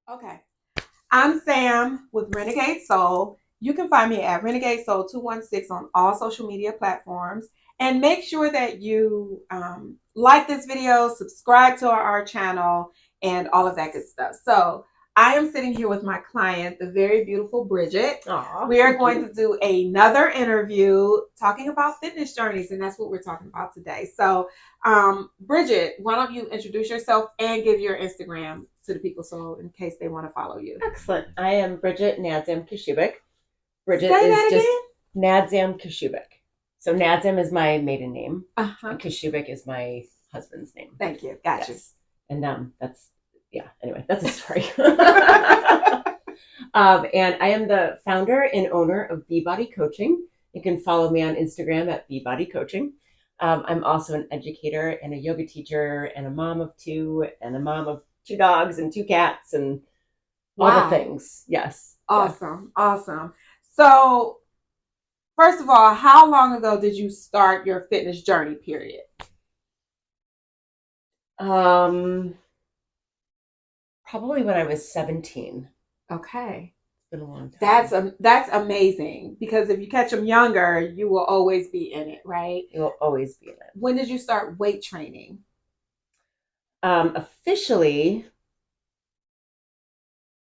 Okay. I'm Sam with Renegade Soul. You can find me at Renegade Soul 216 on all social media platforms. And make sure that you like this video, subscribe to our channel, and all of that good stuff. So, I am sitting here with my client, the very beautiful Bridgette. Aw, We are thank going you. to do another interview talking about fitness journeys, and that's what we're talking about today. So, Bridgette, why don't you introduce yourself and give your Instagram to the people so in case they want to follow you? Excellent. I am Bridgette Nadzam Kashubik. Say Bridgette is that just again. Nadzam Kashubik. So Nadzam is my maiden name, Uh-huh. and Kashubik is my husband's name. Thank you. Got you. Yes. And that's yeah. Anyway, that's a story. And I am the founder and owner of Body Coaching. You can follow me on Instagram at Body Coaching. I'm also an educator and a yoga teacher and a mom of two and a mom of two dogs and two cats and all the Wow. things. Yes. Awesome. Awesome. So, first of all, how long ago did you start your fitness journey period? Yeah. Probably when I was 17. Okay. It's been a long time. That's amazing because if you catch them younger, you will always be in it, right? It will always be in it. When did you start weight training? Officially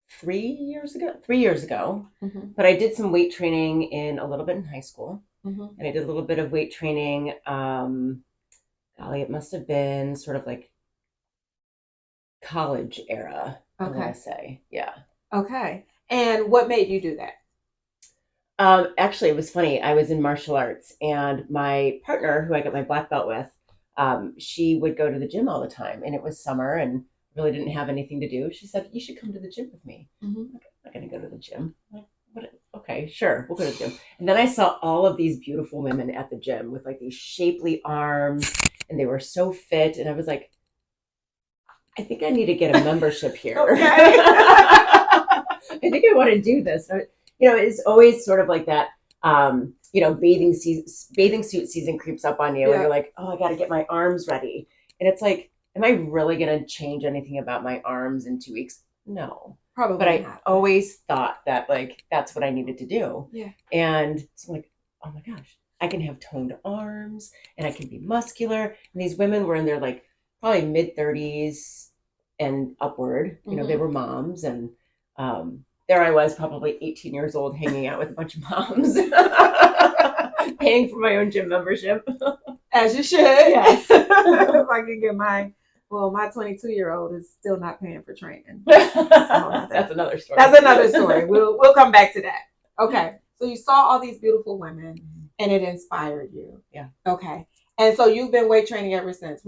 3 years ago. 3 years ago. Mm-hmm. But I did some weight training in a little bit in high school. Mm-hmm. And I did a little bit of weight training. Golly, it must have been sort of like college era, I want Okay. to say. Yeah. Okay. And what made you do that? Actually, it was funny. I was in martial arts, and my partner, who I got my black belt with, she would go to the gym all the time, and it was summer and really didn't have anything to do. She said, "You should come to the gym with me." Mm-hmm. I'm not going to go to the gym. I'm like, what? Okay, sure, we'll go to the gym. And then I saw all of these beautiful women at the gym with like these shapely arms, and they were so fit, and I was like, I think I need to get a membership here. Okay. I think I want to do this. It's always sort of like that. Bathing suit season creeps up on you, and Yeah. you're like, oh, I got to get my arms ready. And it's like, am I really going to change anything about my arms in 2 weeks? No. Probably But I not. always thought that like that's what I needed to do. Yeah. And so I'm like, oh my gosh, I can have toned arms and I can be muscular. And these women were in their like probably mid 30s and upward. They were moms, and there I was, probably 18 years old, hanging out with a bunch of moms, paying for my own gym membership. As you should. Yes. If I can get my 22-year-old is still not paying for training. That's another story. That's another story. We'll come back to that. Okay. So you saw all these beautiful women and it inspired you. Yeah. Okay. And so you've been weight training ever since.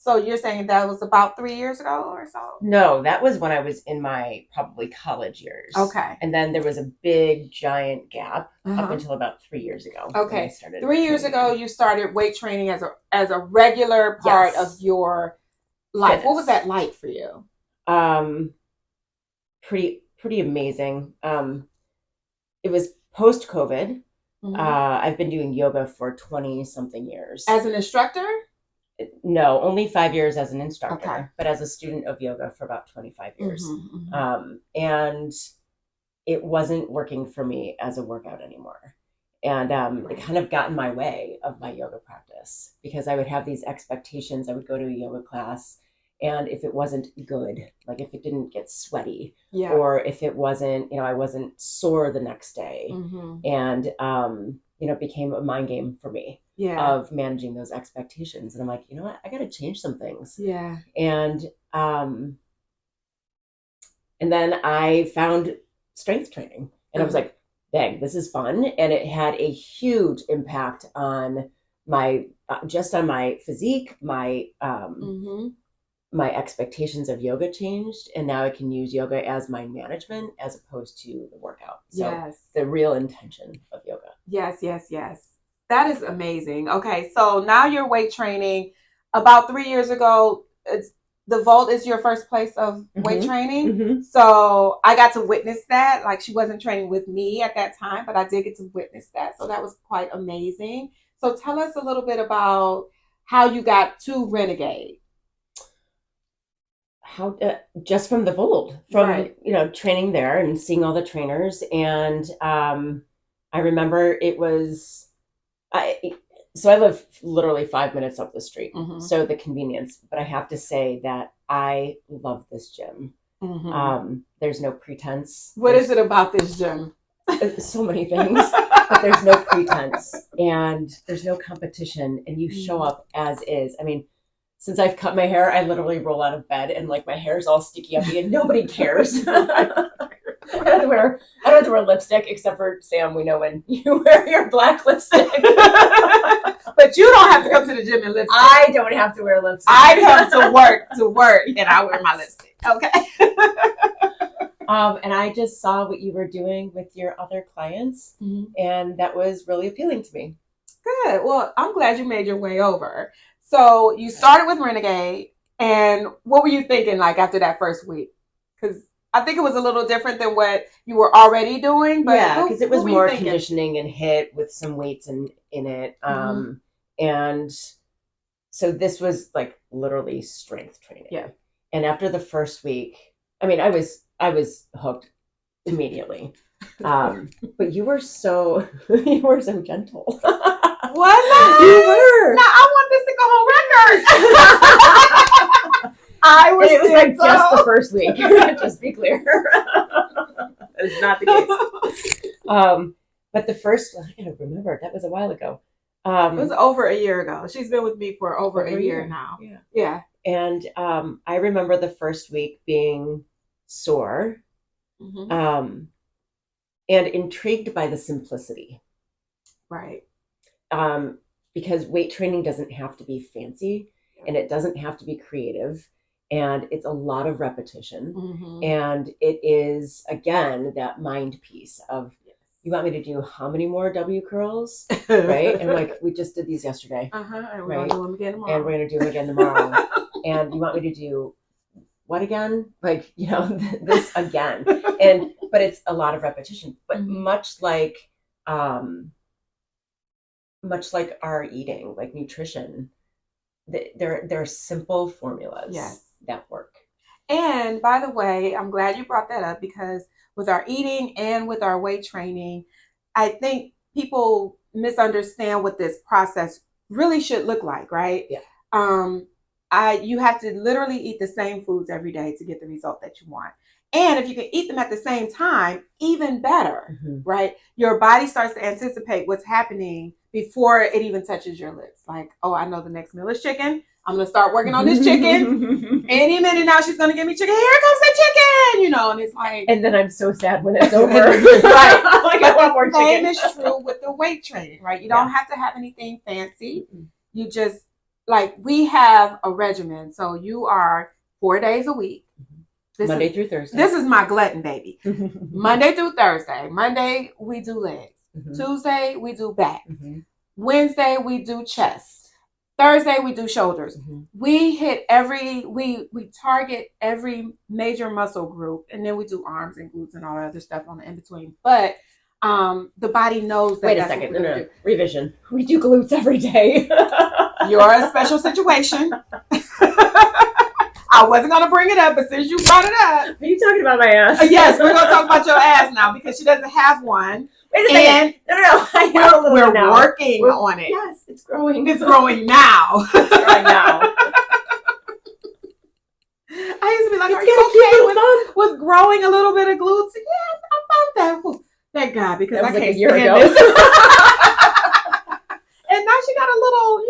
So you're saying that was about 3 years ago or so? No, that was when I was in my probably college years. Okay. And then there was a big giant gap Uh-huh. up until about 3 years ago. Okay. I started 3 years ago you started weight training as a regular part Yes. of your life. Fitness. What was that like for you? Pretty amazing. It was post COVID. Mm-hmm. I've been doing yoga for 20 something years. As an instructor? No, only 5 years as an instructor, Okay. but as a student of yoga for about 25 years. Mm-hmm, mm-hmm. And it wasn't working for me as a workout anymore. And Right. It kind of got in my way of my yoga practice because I would have these expectations. I would go to a yoga class, and if it wasn't good, like if it didn't get sweaty, Yeah. or if it wasn't, I wasn't sore the next day, Mm-hmm. and it became a mind game for me. Yeah. Of managing those expectations. And I'm like, you know what? I got to change some things. Yeah. And then I found strength training, and I was like, dang, this is fun. And it had a huge impact on my, just on my physique, my expectations of yoga changed. And now I can use yoga as my management as opposed to the workout. So yes. The real intention of yoga. Yes, yes, yes. That is amazing. Okay, so now you're weight training. About 3 years ago, the Vault is your first place of weight training. Mm-hmm. So I got to witness that. Like, she wasn't training with me at that time, but I did get to witness that. So that was quite amazing. So tell us a little bit about how you got to Renegade. how just from the Vold, from Right. training there and seeing all the trainers, and I remember it was so I live literally 5 minutes up the street, so the convenience. But I have to say that I love this gym. There's no pretense. What is it about this gym? So many things, but there's no pretense and there's no competition, and you show up as is. I mean, since I've cut my hair, I literally roll out of bed and like my hair's all sticky uppy and nobody cares. I don't have to wear lipstick, except for Sam. We know when you wear your black lipstick. But you don't have to come to the gym in lipstick. I don't have to wear lipstick. I come to work, and I wear my lipstick. Okay. And I just saw what you were doing with your other clients, and that was really appealing to me. Good. Well, I'm glad you made your way over. So you started with Renegade, and what were you thinking like after that first week? Because I think it was a little different than what you were already doing. But yeah, because it was more conditioning and HIIT with some weights in it. And so this was like literally strength training. Yeah. And after the first week, I mean, I was hooked immediately. But you were so gentle. Was I? You were. Now I want this to go on record. I was. And it was like just the first week. Just to be clear, that is not the case. But the first, I gotta remember, that was a while ago. It was over a year ago. She's been with me for over a year now. Yeah. And I remember the first week being sore, and intrigued by the simplicity. Right. Because weight training doesn't have to be fancy, and it doesn't have to be creative, and it's a lot of repetition. And it is, again, that mind piece of, you want me to do how many more W curls, right? And like, we just did these yesterday. And we're going to do them again tomorrow. And we're going to do them again tomorrow. And you want me to do what again? Like, this again. But it's a lot of repetition. But much like our eating, like nutrition, there are simple formulas that work. And by the way, I'm glad you brought that up, because with our eating and with our weight training, I think people misunderstand what this process really should look like, right? Yeah. You have to literally eat the same foods every day to get the result that you want. And if you can eat them at the same time, even better, right? Your body starts to anticipate what's happening before it even touches your lips. Like, oh, I know the next meal is chicken. I'm going to start working on this chicken. Any minute now, she's going to give me chicken. Here comes the chicken, and it's like. And then I'm so sad when it's over. Right. Like, I want more chicken. Same is true with the weight training, right? You don't have to have anything fancy. You just, like, we have a regimen. So you are 4 days a week. Monday through Thursday. This is my glutton, baby. Monday through Thursday. Monday, we do legs. Tuesday, we do back. Wednesday, we do chest. Thursday, we do shoulders. We hit we target every major muscle group, and then we do arms and glutes and all that other stuff on the in-between. But the body knows that. Wait a second. No. Revision. We do glutes every day. You're a special situation. I wasn't going to bring it up, but since you brought it up. Are you talking about my ass? Yes, we're going to talk about your ass now, because she doesn't have one. Wait a second. No. I have a little We're now. working on it. Yes, it's growing. It's growing now. It's growing now. I used to be like, are you okay with growing a little bit of glutes? Yeah, I found that. Thank God, because I can't stand this. And now she got a little,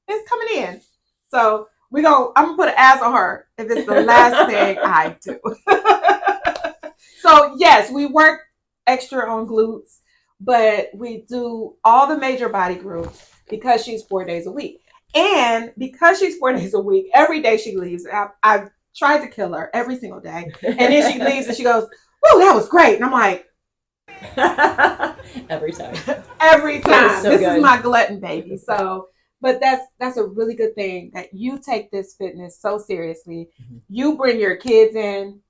it's coming in. So I'm gonna put an ass on her if it's the last thing I do. So yes, we work extra on glutes, but we do all the major body groups because she's 4 days a week. And because she's 4 days a week, every day she leaves, I've tried to kill her every single day. And then she leaves and she goes, "Oh, that was great." And I'm like, every time. So this is my glutton, baby. So, but that's a really good thing that you take this fitness so seriously. You bring your kids in.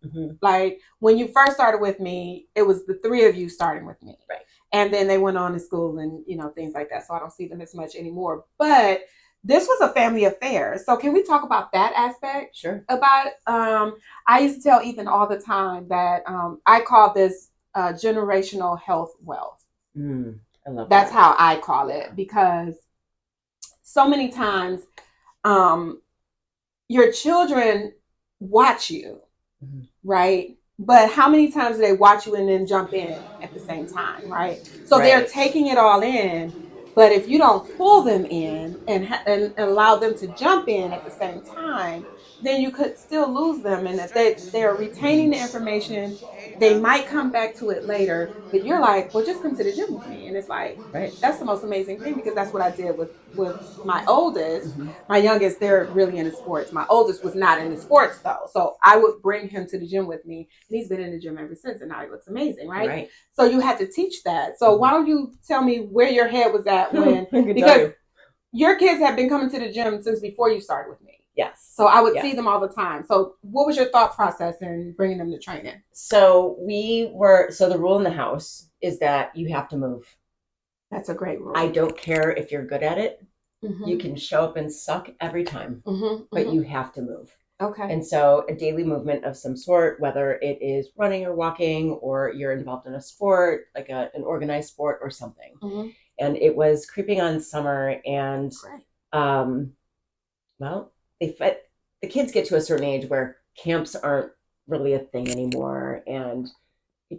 Like when you first started with me, it was the three of you starting with me. Right. And then they went on to school and, things like that. So I don't see them as much anymore. But this was a family affair. So can we talk about that aspect? Sure. About I used to tell Ethan all the time that I call this generational health wealth. I love That's that. how I call it, because so many times your children watch you, right? But how many times do they watch you and then jump in at the same time, right? So they're taking it all in. But if you don't pull them in and allow them to jump in at the same time, then you could still lose them. And that they're retaining the information. They might come back to it later, but you're like, well, just come to the gym with me. And it's like, Right. that's the most amazing thing, because that's what I did with my oldest. Mm-hmm. My youngest, they're really into sports. My oldest was not into sports though. So I would bring him to the gym with me, and he's been in the gym ever since, and now he looks amazing, right? So you had to teach that. So why don't you tell me where your head was at when, because your kids have been coming to the gym since before you started with me. Yes. So I would see them all the time. So what was your thought process in bringing them to training? So the rule in the house is that you have to move. That's a great rule. I don't care if you're good at it. Mm-hmm. You can show up and suck every time, but you have to move. Okay. And so a daily movement of some sort, whether it is running or walking, or you're involved in a sport, like an organized sport or something. Mm-hmm. And it was creeping on summer, and well, the kids get to a certain age where camps aren't really a thing anymore, and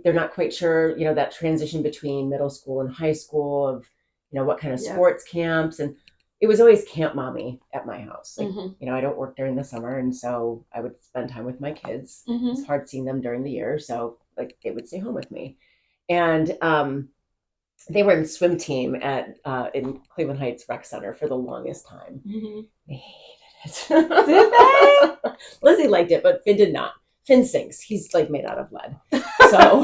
they're not quite sure, that transition between middle school and high school of, what kind of sports camps. And it was always camp mommy at my house. Like, I don't work during the summer, and so I would spend time with my kids. It's hard seeing them during the year, so like they would stay home with me. And they were in swim team at in Cleveland Heights Rec Center for the longest time. They hated it. Did they? Lizzie liked it, but Finn did not. Finn sinks. He's like made out of lead. So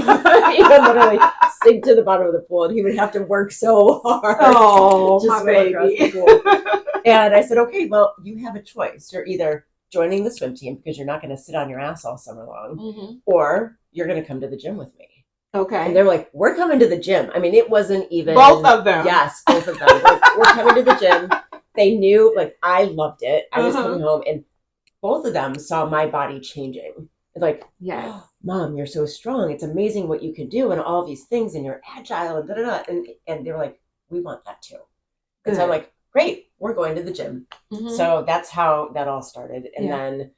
he would literally sink to the bottom of the pool, and he would have to work so hard. Oh, my baby. And I said, okay, well, you have a choice. You're either joining the swim team, because you're not going to sit on your ass all summer long, or you're going to come to the gym with me. Okay. And they're like, we're coming to the gym. I mean, it wasn't even... Both of them. Yes, both of them. Like, we're coming to the gym. They knew, like, I loved it. I was coming home, and both of them saw my body changing. It's like, yes, oh, Mom, you're so strong. It's amazing what you can do and all these things, and you're agile and da-da-da. And they were like, we want that too. And so I'm like, great, we're going to the gym. So that's how that all started. And then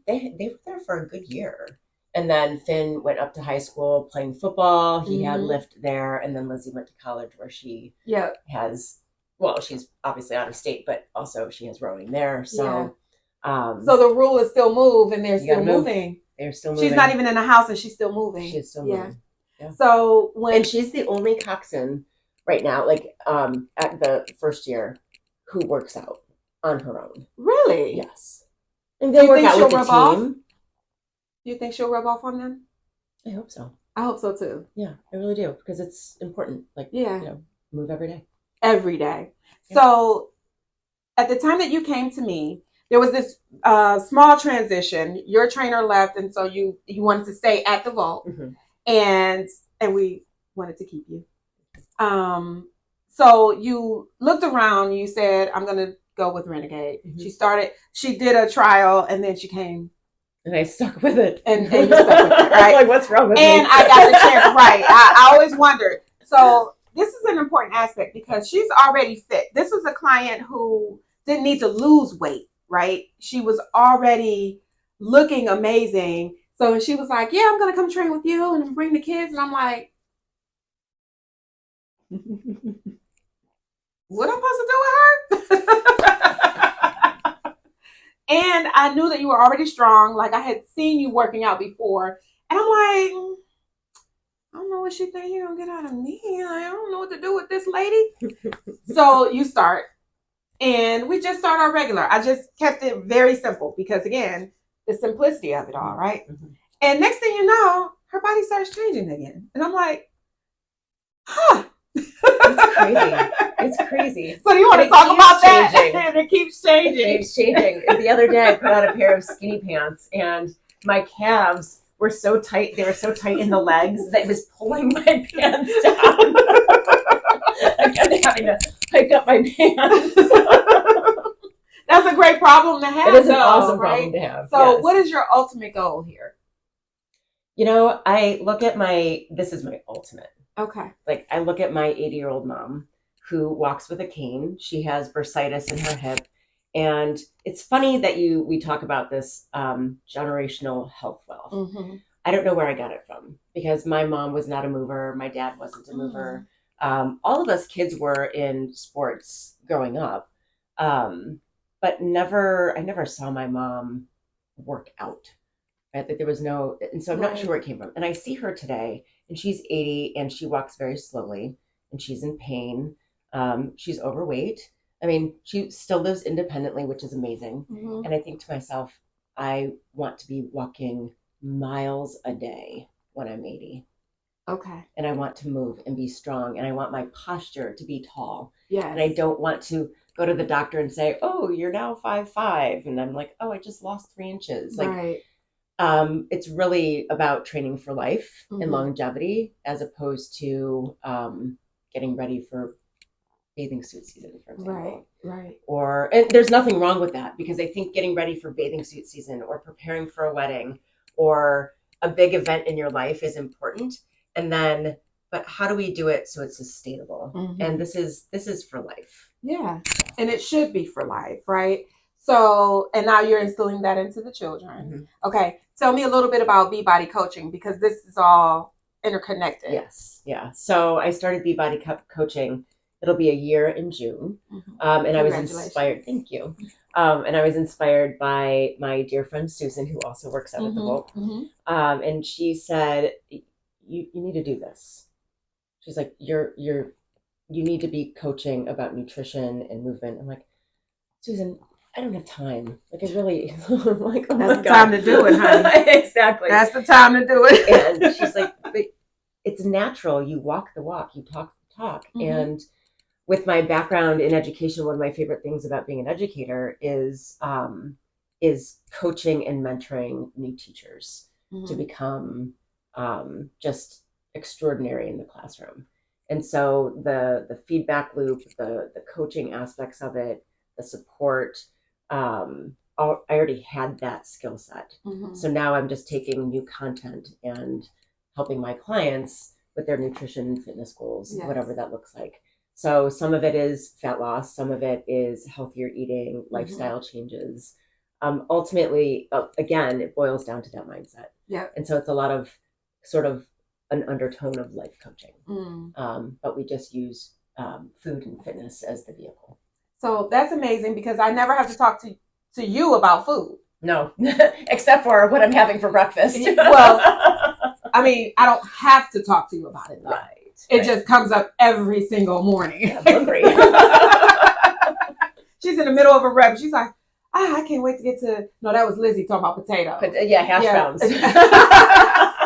they were there for a good year. And then Finn went up to high school playing football. He had lift there. And then Lizzie went to college, where she has, well, she's obviously out of state, but also she has rowing there. So so the rule is still move, and they're still moving. They're still moving. She's not even in the house, and she's still moving. She's still moving. Yeah. So and she's the only coxswain right now, like at the first year, who works out on her own. Really? Yes. And they'll work out with the team. Do you think she'll rub off on them? I hope so. I hope so too. Yeah, I really do, because it's important. Like, move every day. Every day. Yeah. So at the time that you came to me, there was this small transition. Your trainer left, and so you wanted to stay at the vault, and we wanted to keep you. So you looked around. You said, "I'm going to go with Renegade." She did a trial, and then she came. And I stuck with it. And you stuck with it, right? Like, what's wrong with me? And I got the chance, right. I always wondered. So this is an important aspect, because she's already fit. This was a client who didn't need to lose weight, right? She was already looking amazing. So she was like, yeah, I'm going to come train with you and bring the kids. And I'm like, what am I supposed to do with her? And I knew that you were already strong. Like, I had seen you working out before. And I'm like, I don't know what she think you're going to get out of me. I don't know what to do with this lady. So you start. And we just start our regular. I just kept it very simple, because, again, the simplicity of it all, right? And next thing you know, her body starts changing again. And I'm like, huh. It's crazy. It's crazy. So you want to talk about that? And it keeps changing. It keeps changing. The other day, I put on a pair of skinny pants, and my calves were so tight. They were so tight in the legs that it was pulling my pants down. I kept having to hike up my pants. That's a great problem to have. It is an though, awesome right? problem to have. So, yes. what is your ultimate goal here? I look at this is my ultimate. Okay. Like, I look at my 80-year-old mom who walks with a cane. She has bursitis in her hip. And it's funny that we talk about this generational health wealth. Mm-hmm. I don't know where I got it from, because my mom was not a mover. My dad wasn't a mover. All of us kids were in sports growing up. But I never saw my mom work out. Right? Like, there was no, and so I'm not sure where it came from. And I see her today, and she's 80, and she walks very slowly, and she's in pain. She's overweight. I mean, she still lives independently, which is amazing. Mm-hmm. And I think to myself, I want to be walking miles a day when I'm 80. Okay. And I want to move and be strong, and I want my posture to be tall. Yes. And I don't want to go to the doctor and say, "Oh, you're now 5'5", and I'm like, "Oh, I just lost 3 inches." Like, right. It's really about training for life Mm-hmm. and longevity, as opposed to getting ready for bathing suit season, for example. Right. And there's nothing wrong with that, because I think getting ready for bathing suit season, or preparing for a wedding, or a big event in your life is important. But how do we do it so it's sustainable? Mm-hmm. And this is for life. Yeah, and it should be for life, right? So, and now you're instilling that into the children. Mm-hmm. Okay, tell me a little bit about B-Body coaching, because this is all interconnected. Yes, yeah. So I started B-Body coaching. It'll be a year in June. Mm-hmm. And I was inspired. Thank you. And I was inspired by my dear friend Susan, who also works out at the Volt. Mm-hmm. And she said, you need to do this. She's like, you need to be coaching about nutrition and movement. I'm like, Susan, I don't have time. Like, I really, I'm like, oh, that's the time to do it, honey. Exactly. That's the time to do it. And she's like, but it's natural. You walk the walk, you talk the talk. Mm-hmm. And with my background in education, one of my favorite things about being an educator is coaching and mentoring new teachers to become just extraordinary in the classroom. And so the feedback loop, the coaching aspects of it, the support, I already had that skill set. Mm-hmm. So now I'm just taking new content and helping my clients with their nutrition and fitness goals, yes, whatever that looks like. So some of it is fat loss, some of it is healthier eating, lifestyle changes. Ultimately, again, it boils down to that mindset. Yeah. And so it's a lot of sort of an undertone of life coaching. But we just use food and fitness as the vehicle. So that's amazing, because I never have to talk to you about food. No, except for what I'm having for breakfast. Well, I mean, I don't have to talk to you about it. Though. Right. It just comes up every single morning. I'm hungry. She's in the middle of a rep. She's like, I can't wait to get to... No, that was Lizzie talking about potatoes. Hash browns.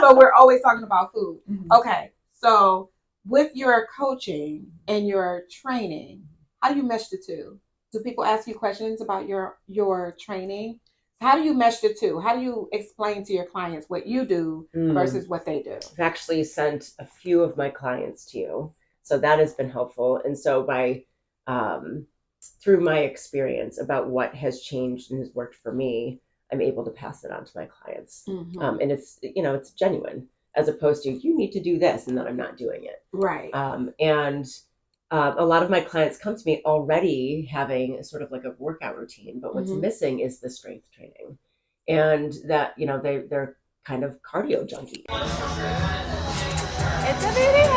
So we're always talking about food. Mm-hmm. Okay, so with your coaching and your training, how do you mesh the two? Do people ask you questions about your training? How do you mesh the two? How do you explain to your clients what you do versus what they do? I've actually sent a few of my clients to you, so that has been helpful. And so by through my experience about what has changed and has worked for me, I'm able to pass it on to my clients. Mm-hmm. And it's genuine, as opposed to, you need to do this, and then I'm not doing it. Right. A lot of my clients come to me already having sort of like a workout routine, but what's missing is the strength training, and that, they're kind of cardio junkie. It's a video.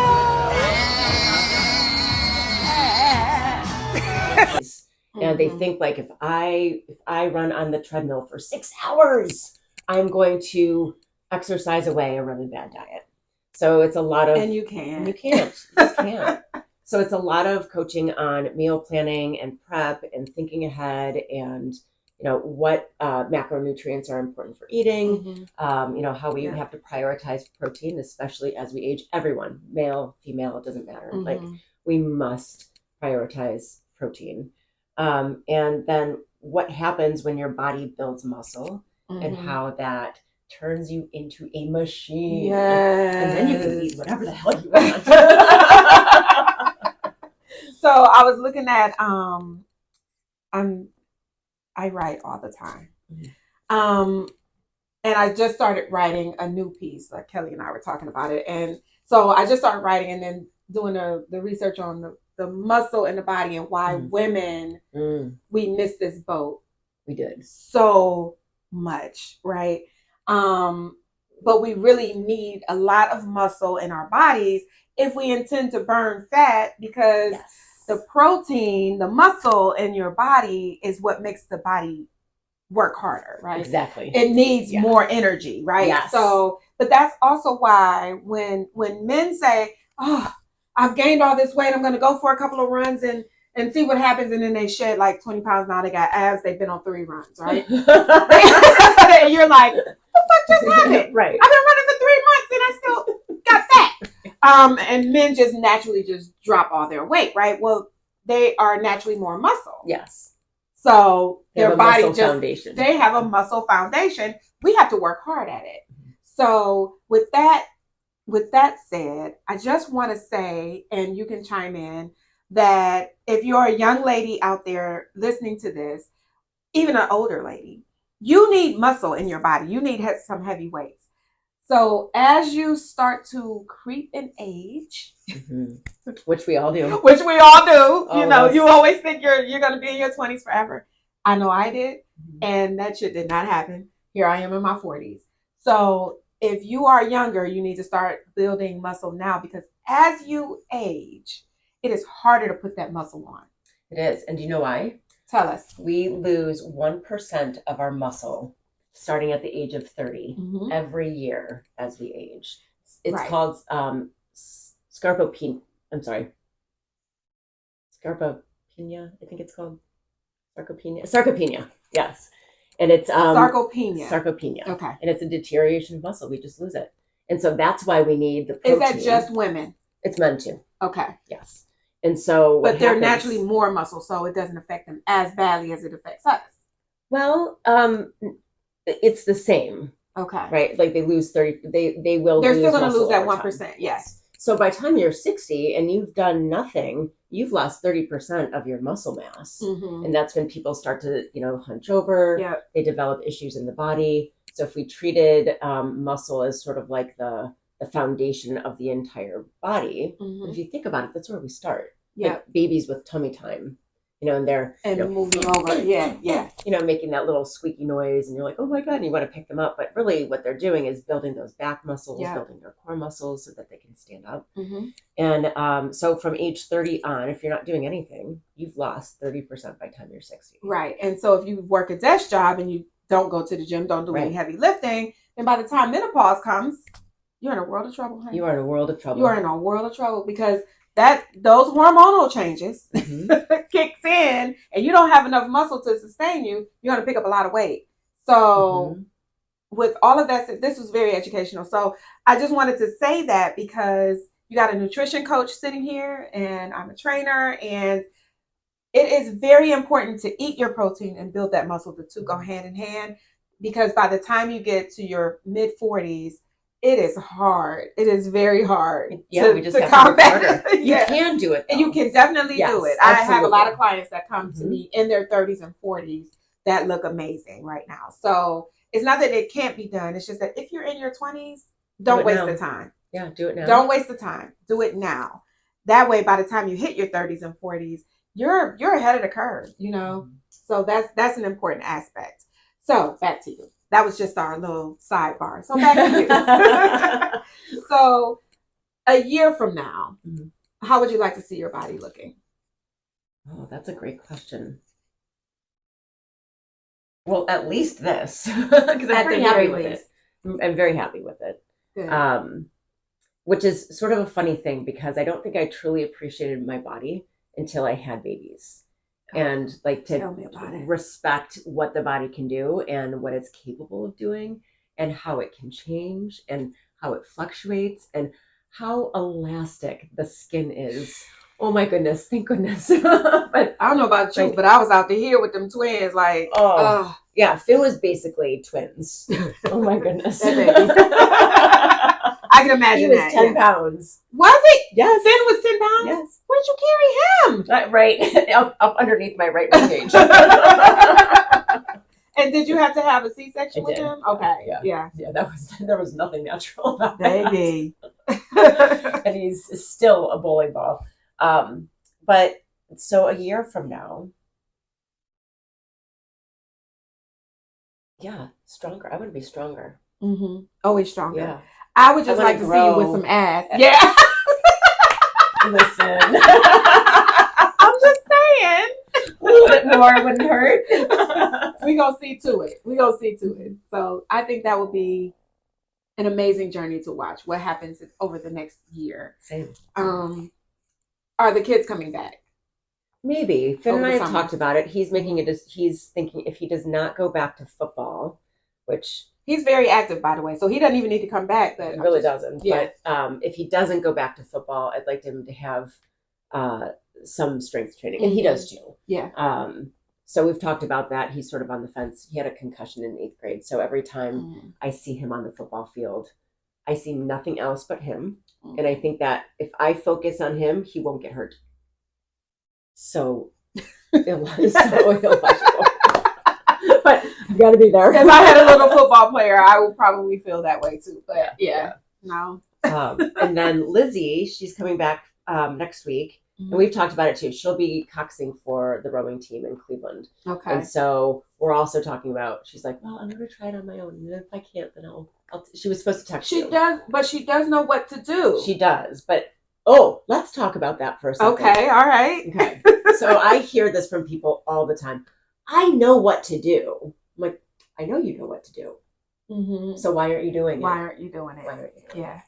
And they think, like, if I run on the treadmill for 6 hours, I'm going to exercise away a really bad diet. So it's a lot of... And you can't. You just can't. So it's a lot of coaching on meal planning and prep and thinking ahead, and what macronutrients are important for eating. How we have to prioritize protein, especially as we age. Everyone, male, female, it doesn't matter. Like, we must prioritize protein. And then what happens when your body builds muscle, and how that turns you into a machine. Yes. And then you can eat whatever the hell you want. So I was looking at I write all the time. Mhm. And I just started writing a new piece. Like Kelly and I were talking about it. And so I just started writing and then doing the research on the muscle in the body and why women, we missed this boat. We did. So much, right? But we really need a lot of muscle in our bodies if we intend to burn fat, because the protein, the muscle in your body is what makes the body work harder, right? Exactly. It needs more energy, right? Yes. So, but that's also why when men say, "Oh, I've gained all this weight, I'm going to go for a couple of runs and see what happens," and then they shed like 20 pounds, now they got abs, they've been on 3 runs, right? And you're like, what the fuck just happened? Right. I've been running for 3 months and I still got fat. And men just naturally just drop all their weight, right? Well, they are naturally more muscle. Yes. So their body just, foundation. They have a muscle foundation. We have to work hard at it. So with that said, I just want to say, and you can chime in, that if you're a young lady out there listening to this, even an older lady, you need muscle in your body. You need some heavy weights. So as you start to creep in age, which we all do, you know, you always think you're going to be in your 20s forever. I know I did, and that shit did not happen. Here I am in my 40s. So if you are younger, you need to start building muscle now, because as you age, it is harder to put that muscle on. It is. And do you know why? Tell us. We lose 1% of our muscle starting at the age of 30 every year as we age. It's called scarpopenia. I'm sorry. Scarpopenia, I think it's called. Sarcopenia. Yes. And it's sarcopenia. Okay. And it's a deterioration of muscle. We just lose it. And so that's why we need the protein. Is that just women? It's men too. Okay. Yes. And so but they're naturally more muscle, so it doesn't affect them as badly as it affects us. Well, it's the same. Okay. Right? Like they lose 30, they will They're lose still going to lose that 1%. Yes. So by the time you're 60 and you've done nothing, you've lost 30% of your muscle mass. And that's when people start to, hunch over. Yep. They develop issues in the body. So if we treated muscle as sort of like the foundation of the entire body, if you think about it, that's where we start. Yeah. Like babies with tummy time. And they're moving over, making that little squeaky noise, and you're like, oh my god, and you want to pick them up, but really what they're doing is building those back muscles, building their core muscles so that they can stand up. And so from age 30 on, if you're not doing anything, you've lost 30% by the time you're 60. Right. And so if you work a desk job and you don't go to the gym, don't do any heavy lifting, then by the time menopause comes, you're in a world of trouble, honey. You are in a world of trouble. You are in a world of trouble, because those hormonal changes kicks in, and you don't have enough muscle to sustain you. You're going to pick up a lot of weight. So with all of that, this was very educational. So I just wanted to say that, because you got a nutrition coach sitting here and I'm a trainer, and it is very important to eat your protein and build that muscle. The two go hand in hand, because by the time you get to your mid 40s, it is hard. It is very hard. Yeah, we just have to work harder. You can do it, though. And you can definitely do it. Absolutely. I have a lot of clients that come to me in their 30s and 40s that look amazing right now. So it's not that it can't be done. It's just that if you're in your 20s, don't waste the time. Yeah, do it now. Don't waste the time. Do it now. That way, by the time you hit your 30s and 40s, you're ahead of the curve, So that's an important aspect. So back to you. That was just our little sidebar. So back to you. So a year from now, how would you like to see your body looking? Oh, that's a great question. Well, at least this, because I'm pretty happy with it. I'm very happy with it. Good. Which is sort of a funny thing, because I don't think I truly appreciated my body until I had babies. And like to respect what the body can do and what it's capable of doing, and how it can change and how it fluctuates and how elastic the skin is. Oh my goodness, thank goodness. But I don't know about you, but I was out here with them twins, like, yeah, Phil was basically twins. Oh my goodness. I can imagine he was 10 pounds. Was it? Yes. Finn was 10 pounds? Yes. Where'd you carry him? Right. Up underneath my right rib cage. And did you have to have a C-section I with did. him? Okay. Yeah. There was nothing natural about Baby. that. And he's still a bowling ball. But so a year from now, yeah, stronger. I want to be stronger. Mm-hmm. Always stronger. Yeah. I would just I like to wanna see you with grow. some ass. Yeah. Listen, I'm just saying. a little bit more wouldn't hurt. We gonna see to it. We gonna see to it. So I think that would be an amazing journey to watch. What happens over the next year? Same. Are the kids coming back? Maybe Finn Over and I the have summer. talked about it. He's making it. He's thinking if he does not go back to football, which He's very active, by the way, so he doesn't even need to come back. But he really doesn't. Yeah. But if he doesn't go back to football, I'd like him to have some strength training, and he does too. Yeah. So we've talked about that. He's sort of on the fence. He had a concussion in 8th grade, so every time I see him on the football field, I see nothing else but him, and I think that if I focus on him, he won't get hurt. So illogical. But I've got to be there. If I had a little football player, I would probably feel that way too. But no. And then Lizzie, she's coming back next week, and we've talked about it too. She'll be coxing for the rowing team in Cleveland. Okay. And so we're also talking about. She's like, "Well, I'm going to try it on my own, and if I can't, then I'll." She was supposed to text you. She does, but she does know what to do. She does, but let's talk about that for a second. Okay. All right. Okay. So I hear this from people all the time. I know what to do. I'm like, I know you know what to do. Mm-hmm. So why aren't you doing it? Why aren't you doing it? Yeah.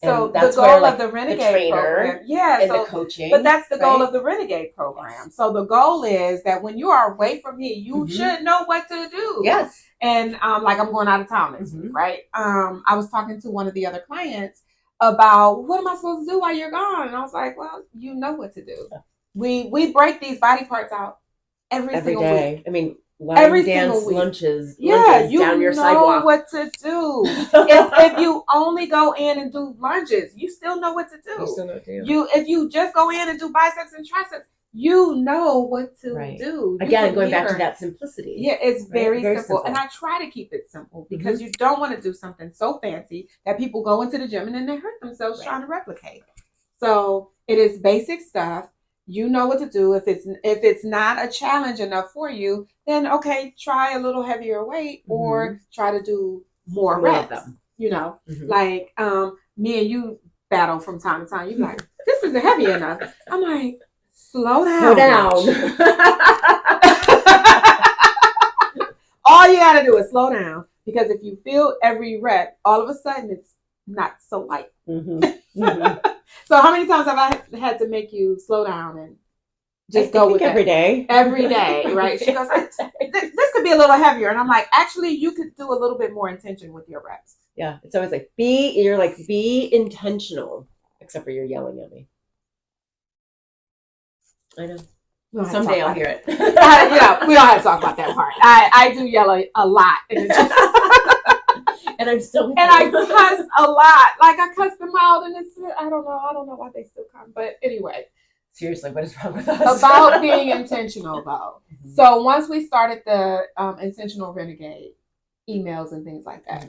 So And that's the goal where, of the Renegade the trainer program, and the coaching. But that's the goal right? of the Renegade program. So the goal is that when you are away from here, you should know what to do. Yes. And like I'm going out of town next week, right? I was talking to one of the other clients about what am I supposed to do while you're gone, and I was like, well, you know what to do. We break these body parts out every single day. week. I mean, every dance single week. lunches You down your know sidewalk. what to do. if you only go in and do lunges, you still know what to do. You still know what to do. If you just go in and do biceps and triceps, you know what to do. Again, going back to that simplicity. Yeah, it's very simple. And I I try to keep it simple because you don't want to do something so fancy that people go into the gym and then they hurt themselves trying to replicate. So it is basic stuff. You know what to do. If it's not a challenge enough for you, then okay, try a little heavier weight or try to do more reps. You know, like me and you battle from time to time. You're like, this isn't heavy enough. I'm like, slow down. Slow down. All you gotta do is slow down, because if you feel every rep, all of a sudden it's not so light. So how many times have I had to make you slow down and just go with every day? Every day, right? She goes, this could be a little heavier. And I'm like, actually, you could do a little bit more intention with your reps. Yeah. It's always like, be intentional, except for you're yelling at me. I know. Someday I'll hear it. We don't have to talk about that part. I do yell a lot. And I'm still and I cuss a lot. Like I cuss them out, and it's I don't know why they still come. But anyway, seriously, what is wrong with us? About being intentional, though. So once we started the intentional Renegade emails and things like that,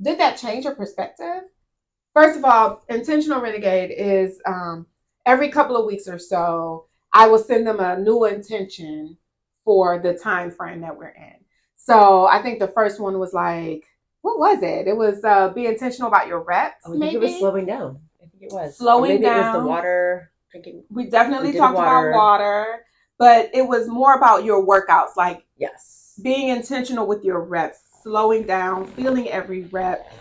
did that change your perspective? First of all, intentional Renegade is every couple of weeks or so, I will send them a new intention for the time frame that we're in. So I think the first one was like, what was it? It was be intentional about your reps. I think it was slowing down. I think it was slowing down. It was the water drinking. We definitely talked about water, but it was more about your workouts. Like being intentional with your reps, slowing down, feeling every rep,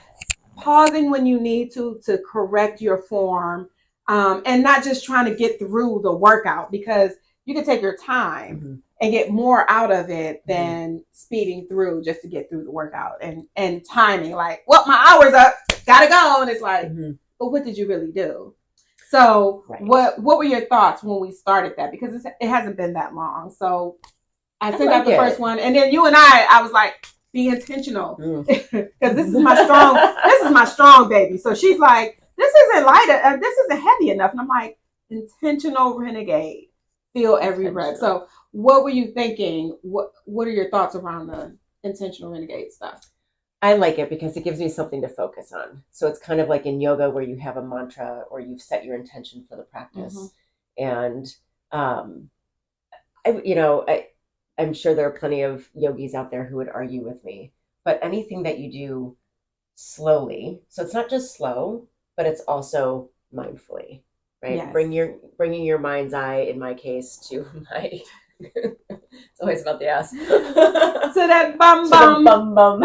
pausing when you need to correct your form, and not just trying to get through the workout, because you can take your time and get more out of it than speeding through just to get through the workout and timing. Like, well, my hour's up, gotta go. And it's like, but what did you really do? So what were your thoughts when we started that? Because it hasn't been that long. So I sent out the first one, and then you and I was like, be intentional, because this is my strong baby. So she's like, this isn't this isn't heavy enough. And I'm like, intentional Renegade, feel every rep. So what were you thinking? What are your thoughts around the intentional renegade stuff? I like it because it gives me something to focus on. So it's kind of like in yoga where you have a mantra or you've set your intention for the practice. And um, I'm sure there are plenty of yogis out there who would argue with me, but anything that you do slowly, so it's not just slow, but it's also mindfully, right? Yes. Bringing your mind's eye, in my case, to my. It's always about the ass. So that bum bum.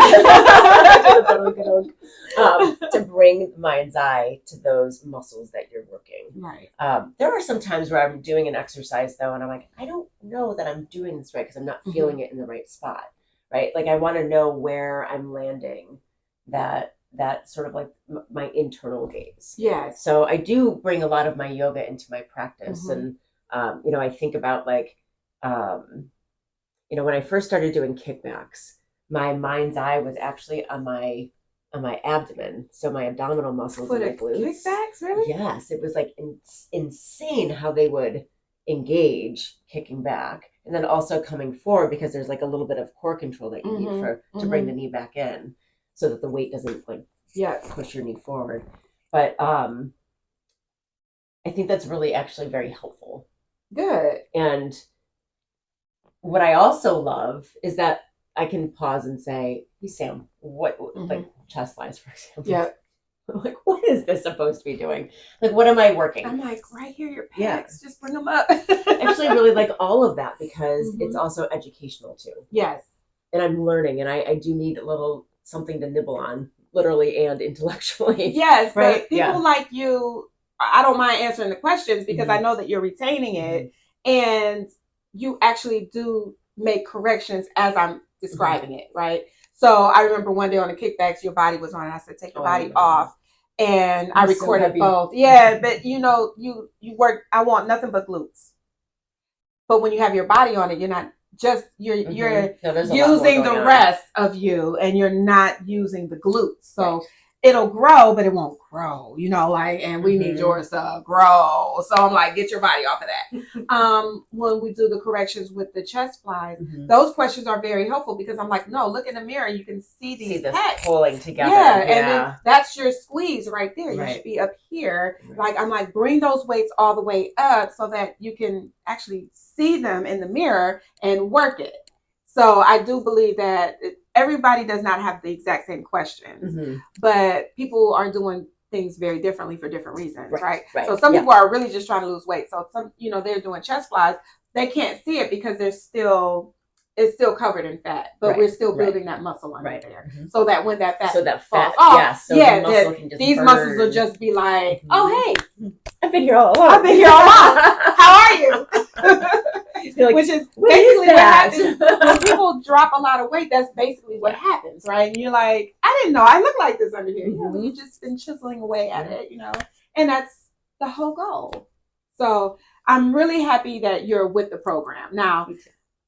To bring the mind's eye to those muscles that you're working. Right. There are some times where I'm doing an exercise though, and I'm like, I don't know that I'm doing this right because I'm not feeling it in the right spot, right? Like I want to know where I'm landing that sort of like my internal gaze. Yes. So I do bring a lot of my yoga into my practice, and I think about like. When I first started doing kickbacks, my mind's eye was actually on my abdomen, so my abdominal muscles and my glutes. Kickbacks, really? Yes, it was like insane how they would engage kicking back, and then also coming forward because there's like a little bit of core control that you need to bring the knee back in, so that the weight doesn't like push your knee forward. But I think that's really actually very helpful. Good. And what I also love is that I can pause and say, hey, Sam, what, like chest flies, for example. Yeah. I'm like, what is this supposed to be doing? Like, what am I working? I'm like, right here, your pecs, just bring them up. I actually really like all of that because it's also educational too. Yes. And I'm learning, and I do need a little something to nibble on, literally and intellectually. Yes, right? But people like you, I don't mind answering the questions because I know that you're retaining it, and you actually do make corrections as I'm describing it, right? So I remember one day on the kickbacks, your body was on, and I said, take your body off. And I recorded both. Yeah, but you work, I want nothing but glutes. But when you have your body on it, you're not just, you're using the rest of you, and you're not using the glutes. So it'll grow, but it won't grow, and we need yours to grow. So I'm like, get your body off of that. When we do the corrections with the chest flies, those questions are very helpful because I'm like, no, look in the mirror. You can see these pecs pulling together. Yeah. And then that's your squeeze right there. Right. You should be up here. Right. Like, I'm like, bring those weights all the way up so that you can actually see them in the mirror and work it. So I do believe that everybody does not have the exact same questions, but people are doing things very differently for different reasons, right? So some people are really just trying to lose weight. So some, they're doing chest flies. They can't see it because it's still covered in fat, but we're still building that muscle under there. So that when that fat falls off, these muscles will just be like, oh, hey, I've been here all along. How are you? Like, which is basically what happens when people drop a lot of weight. That's basically what happens, right? And you're like, I didn't know I look like this under here. You've just been chiseling away at it, and that's the whole goal. So I'm really happy that you're with the program. Now,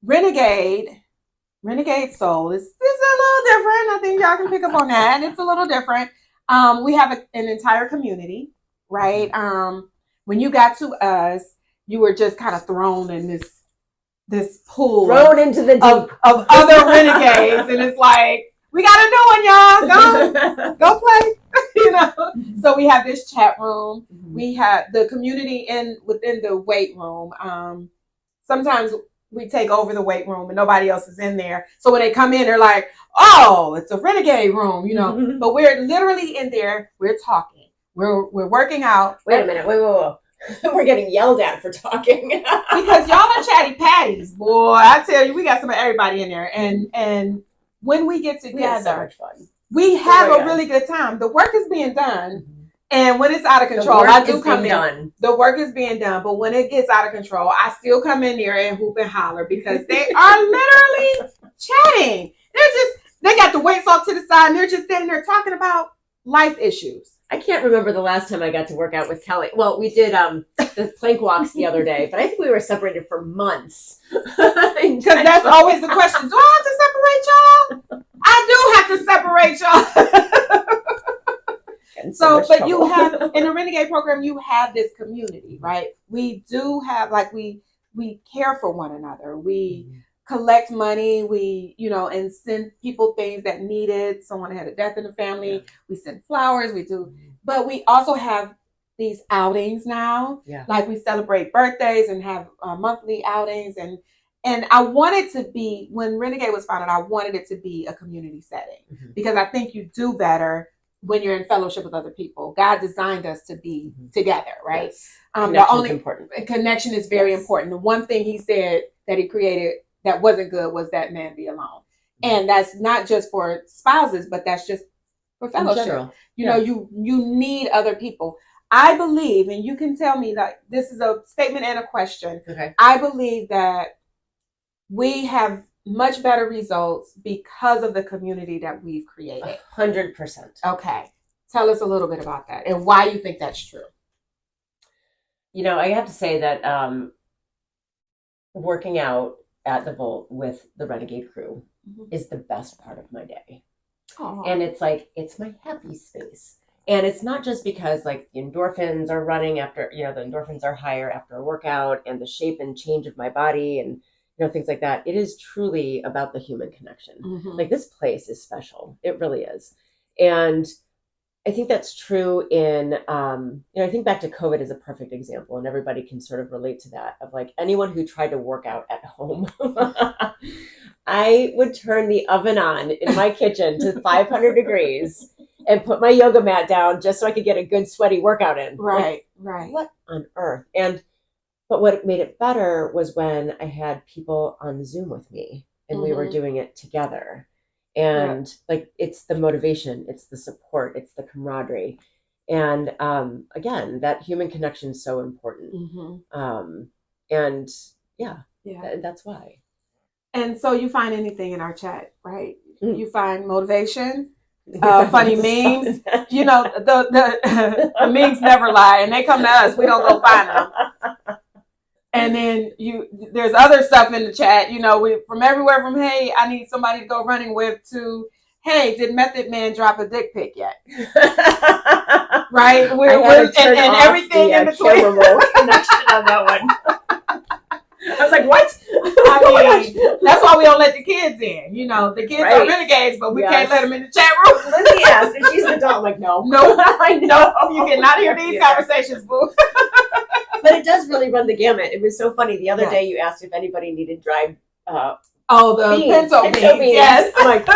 Renegade Soul is a little different. I think y'all can pick up on that. And it's a little different. We have an entire community, right? When you got to us, you were just kind of thrown in this pool, thrown into the deep of other renegades, and it's like, we got a new one, y'all. Go play. So we have this chat room. We have the community within the weight room. Sometimes we take over the weight room and nobody else is in there. So when they come in, they're like, oh, it's a renegade room, But we're literally in there. We're talking. We're working out. Wait a minute. Whoa. We're getting yelled at for talking. Because y'all are chatty patties, boy. I tell you, we got some of everybody in there. And when we get together, we have so much fun. We have a really good time. The work is being done. And when it's out of control, I do come in. The work is being done. But when it gets out of control, I still come in there and hoop and holler because they are literally chatting. They got the weights off to the side and they're just sitting there talking about life issues. I can't remember the last time I got to work out with Kelly. Well, we did the plank walks the other day, but I think we were separated for months. Because that's always the question. Do I have to separate y'all? I do have to separate y'all. So but you have, in the Renegade program, you have this community, right? We do have, we care for one another. We collect money. We, and send people things that needed. Someone had a death in the family. Yeah. We send flowers. We do, but we also have these outings now. Yeah. Like we celebrate birthdays and have monthly outings, and I wanted to be, when Renegade was founded, I wanted it to be a community setting because I think you do better when you're in fellowship with other people. God designed us to be together, right? Yes. The only important. connection is very important. The one thing he said that he created that wasn't good was that man be alone. And that's not just for spouses, but that's just for fellowship. You need other people. I believe, and you can tell me that this is a statement and a question. Okay. I believe that we have much better results because of the community that we've created. 100%. Okay. Tell us a little bit about that and why you think that's true. I have to say that working out at the Volt with the Renegade crew is the best part of my day. Aww. And it's my happy space. And it's not just because the endorphins are running after, the endorphins are higher after a workout and the shape and change of my body and, things like that. It is truly about the human connection. This place is special. It really is. And I think that's true in, I think back to COVID is a perfect example, and everybody can sort of relate to that, of anyone who tried to work out at home. I would turn the oven on in my kitchen to 500 degrees and put my yoga mat down just so I could get a good sweaty workout in. Right. What on earth? But what made it better was when I had people on Zoom with me and we were doing it together. And it's the motivation, it's the support, it's the camaraderie. And again, that human connection is so important. And that's why. And so you find anything in our chat, right? You find motivation, funny memes. The memes never lie, and they come to us. We don't go find them. And then there's other stuff in the chat, we from everywhere from, hey, I need somebody to go running with, to, hey, did Method Man drop a dick pic yet? Right? And everything in between. Connection on that one. I was like, what? That's why we don't let the kids in. The kids are renegades, but we can't let them in the chat room. Lindsay asked, and she's an adult. I'm like, no. No, I know. You cannot hear these conversations, boo. But it does really run the gamut. It was so funny. The other day you asked if anybody needed dried pencil beans. Yes. I'm like,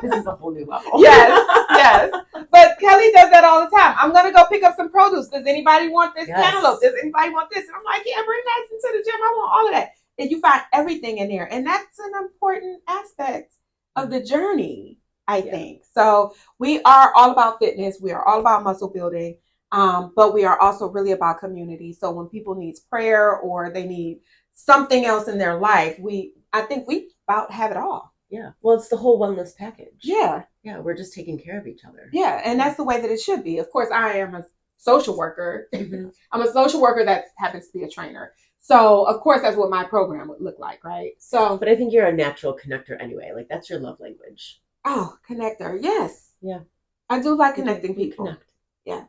this is a whole new level. Yes. But Kelly does that all the time. I'm going to go pick up some produce. Does anybody want this cantaloupe? Does anybody want this? And I'm like, yeah, bring that into the gym. I want all of that. And you find everything in there. And that's an important aspect of the journey, I think. So we are all about fitness. We are all about muscle building. But we are also really about community. So when people need prayer or they need something else in their life, I think we about have it all. Yeah. Well, it's the whole wellness package. Yeah. Yeah. We're just taking care of each other. Yeah. And that's the way that it should be. Of course, I am a social worker. I'm a social worker that happens to be a trainer. So of course, that's what my program would look like. Right. So, but I think you're a natural connector anyway. That's your love language. Oh, connector. Yes. Yeah. I do like connecting people. Connect. Yeah.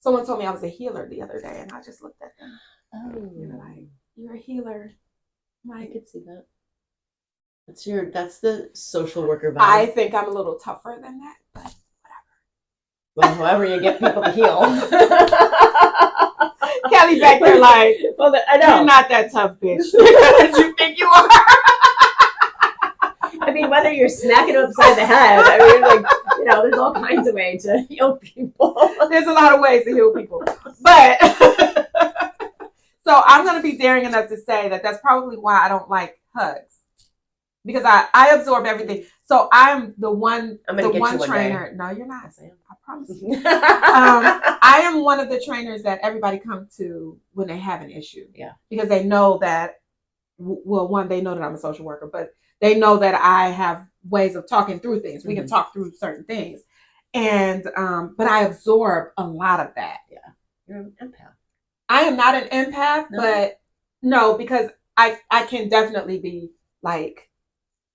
Someone told me I was a healer the other day, and I just looked at them. Oh, you're a healer. I could see that. That's the social worker vibe. I think I'm a little tougher than that, but whatever. Well, however you get people to heal. Kelly back there well, I know. You're not that tough, bitch. You think you are? I mean, whether you're smacking them upside the head, there's all kinds of ways to heal people. There's a lot of ways to heal people. But, so I'm going to be daring enough to say that that's probably why I don't like hugs. Because I absorb everything. So I'm the one trainer. No, you're not. I promise you. I am one of the trainers that everybody comes to when they have an issue. Yeah. Because they know that, they know that I'm a social worker, but they know that I have ways of talking through things. We can talk through certain things. And, but I absorb a lot of that. Yeah. You're an empath. I am not an empath, but no, because I can definitely be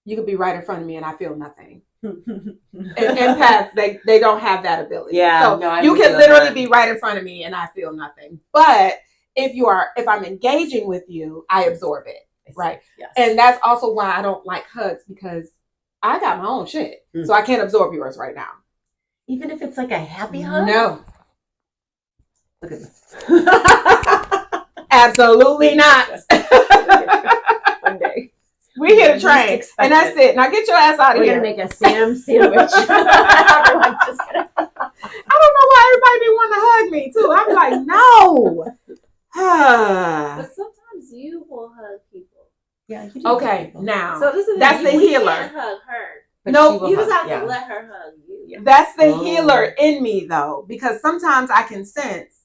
you could be right in front of me and I feel nothing. And empaths, they don't have that ability. Yeah. So you can literally be right in front of me and I feel nothing. But if I'm engaging with you, I absorb it, right? Yes. And that's also why I don't like hugs, because I got my own shit, so I can't absorb yours right now. Even if it's like a happy hug? No. Look at me. Absolutely not. One day. We hit a train, and that's it. Now get your ass out of here. We're going to make a Sam sandwich. Everyone just gonna... I don't know why everybody be wanting to hug me, too. I'm like, no. But sometimes you will hug people. Yeah, you do. Okay, now, So this is that's the we healer. Can't hug her. But No, You just have to let her hug you. Yeah. That's the healer in me, though, because sometimes I can sense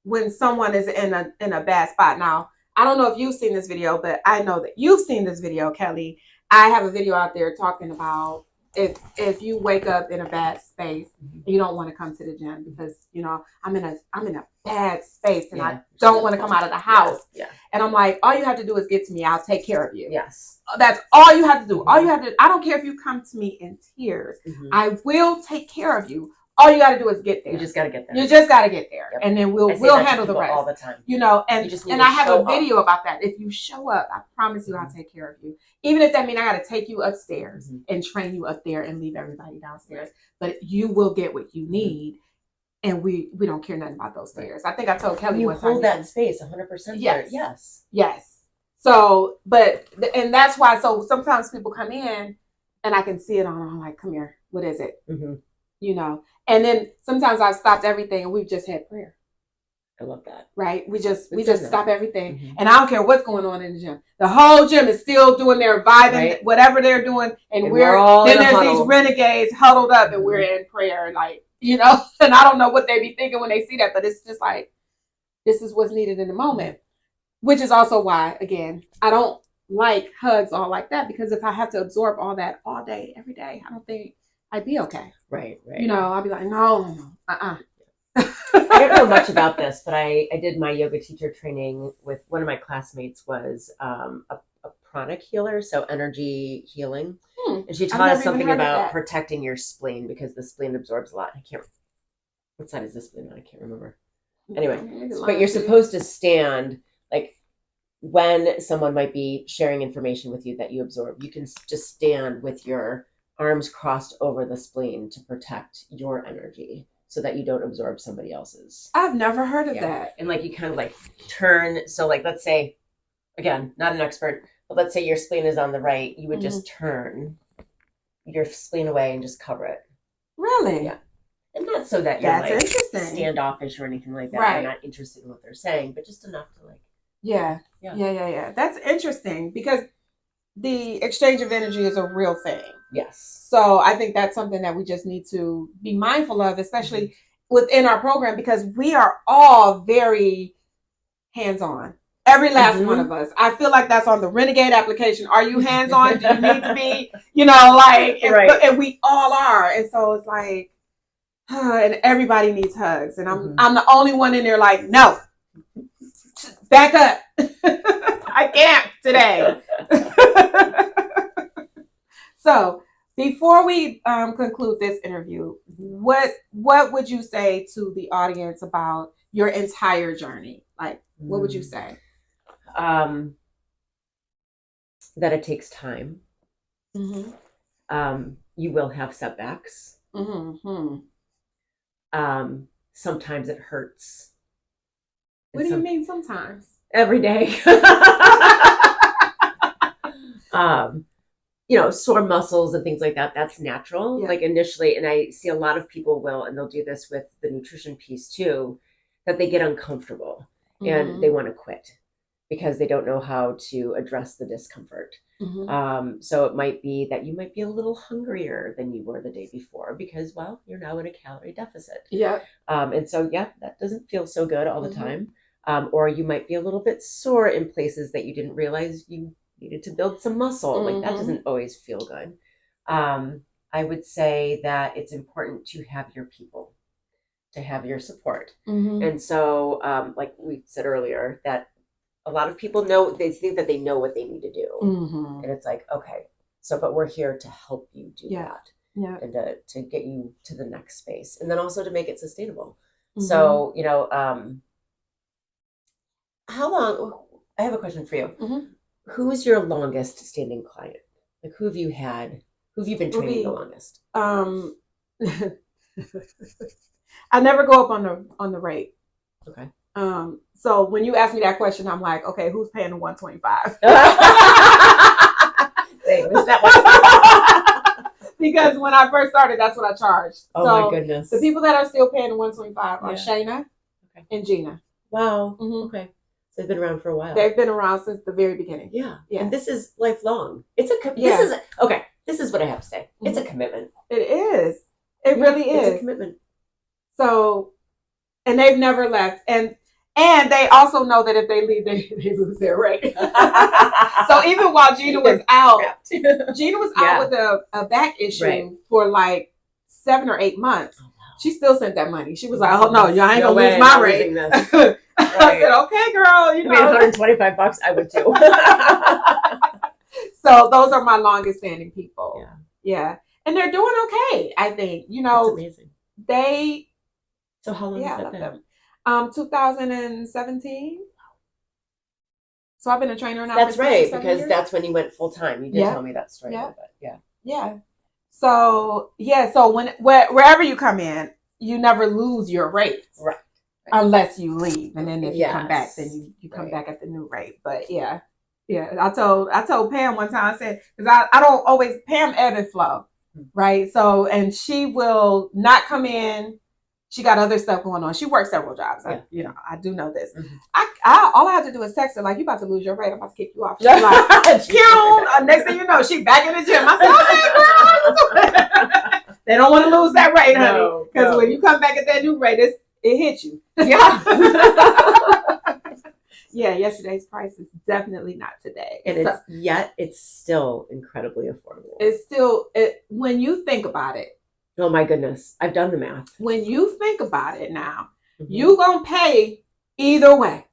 when someone is in a bad spot. Now, I don't know if you've seen this video, but I know that you've seen this video, Kelly. I have a video out there talking about if you wake up in a bad space, you don't want to come to the gym because, you know, I'm in a bad space and I don't want to come out of the house. Yeah. And I'm like, all you have to do is get to me. I'll take care of you. Yes. That's all you have to do. All you have to, I don't care if you come to me in tears. I will take care of you. All you got to do is get there. You just got to get there. You just got to get there. Yep. And then we'll handle the rest. All the time. You know, and I have a video about that. If you show up, I promise you I'll take care of you. Even if that means I got to take you upstairs and train you up there and leave everybody downstairs. But you will get what you need. And we don't care nothing about those stairs. I think I told Kelly you one time. hold that space 100%. Yes. Yes. Yes. So, and that's why, so sometimes people come in and I can see it on, I'm like, come here, what is it? You know, and then sometimes I've stopped everything and we've just had prayer. I love that. Right? We just stop everything. And I don't care what's going on in the gym. The whole gym is still doing their vibing, whatever they're doing. And we're all then there's these renegades huddled up and we're in prayer, like, you know, and I don't know what they be thinking when they see that, but it's just like, this is what's needed in the moment. Which is also why, again, I don't like hugs all like that, because if I have to absorb all that all day, every day, I don't think I'd be okay. Right. You know, I'll be like, no. I don't know much about this, but I did my yoga teacher training with one of my classmates was a pranic healer, so energy healing. And she taught us something about protecting your spleen, because the spleen absorbs a lot. What side is the spleen on? I can't remember. Anyway, but you're supposed to stand, like when someone might be sharing information with you that you absorb, you can just stand with your arms crossed over the spleen to protect your energy so that you don't absorb somebody else's. I've never heard of that. And like you kind of like turn. So like, let's say, again, not an expert, but let's say your spleen is on the right. You would just turn your spleen away and just cover it. Really? Yeah. And not so that you're like standoffish or anything like that. Right. You're not interested in what they're saying, but just enough to like. Yeah. That's interesting, because the exchange of energy is a real thing. Yes. So I think that's something that we just need to be mindful of, especially within our program, because we are all very hands-on. Every last one of us. I feel like that's on the Renegade application. Are you hands-on? Do you need to be? You know, like, and we all are. And so it's like, and everybody needs hugs. And I'm the only one in there like, no, back up. I can't today. So before we conclude this interview, what would you say to the audience about your entire journey? Like, what would you say? That it takes time. You will have setbacks. Sometimes it hurts. What do you mean sometimes? Every day. You know, sore muscles and things like that. That's natural. Like initially, and I see a lot of people and they'll do this with the nutrition piece too, that they get uncomfortable and they want to quit because they don't know how to address the discomfort. So it might be that you might be a little hungrier than you were the day before because, well, you're now in a calorie deficit. And so, that doesn't feel so good all the time. Or you might be a little bit sore in places that you didn't realize you needed to build some muscle. Like that doesn't always feel good. I would say that it's important to have your people, to have your support. And so, like we said earlier, that a lot of people they think that they know what they need to do. And it's like, okay, but we're here to help you do that. And to get you to the next space. And then also to make it sustainable. So, you know, How long? I have a question for you. Mhm. Who's your longest standing client? Like, who have you had? Who have you been training the longest? I never go up on the rate. Okay. So when you ask me that question, I'm like, okay, who's paying the 125? Wait, was that one? Because when I first started, that's what I charged. Oh so my goodness. The people that are still paying the 125 are Yeah. Shayna and Gina. Wow. Mhm. Okay. So they've been around for a while. They've been around since the very beginning. Yeah. Yeah. And this is lifelong. It's a Yeah. this is what I have to say. It's a commitment. It is. It really is. It's a commitment. So, and they've never left. And they also know that if they leave, they lose their rate. So even while Gina was out, with a back issue for like 7 or 8 months. Oh, wow. She still sent that money. She was like, "Oh no, y'all ain't gonna lose my rate." Right. I said, "Okay, girl, you know, $125, I would too." So those are my longest standing people. Yeah, and they're doing okay. I think That's amazing. They. So how long has that been? 2017. So I've been a trainer now. That's for right, 6 or 7 because years. that's when you went full time. You did tell me that story a little bit. Yeah. So wherever you come in, you never lose your rate, right? Unless you leave, and then if you come back, then you come back at the new rate. But yeah. I told Pam one time. I said, because I don't always Pam ebb and flow, right? So and she will not come in. She got other stuff going on. She works several jobs. I do know this. Mm-hmm. All I have to do is text her, like, you about to lose your rate. I'm about to kick you off. She's like, next thing you know, she back in the gym. I said, okay, girl. They don't want to lose that rate, honey. Because when you come back at that new rate, it hits you. Yeah. Yeah, yesterday's price is definitely not today. And it's still incredibly affordable. It's still, when you think about it. Oh my goodness. I've done the math. When you think about it now, you going to pay either way.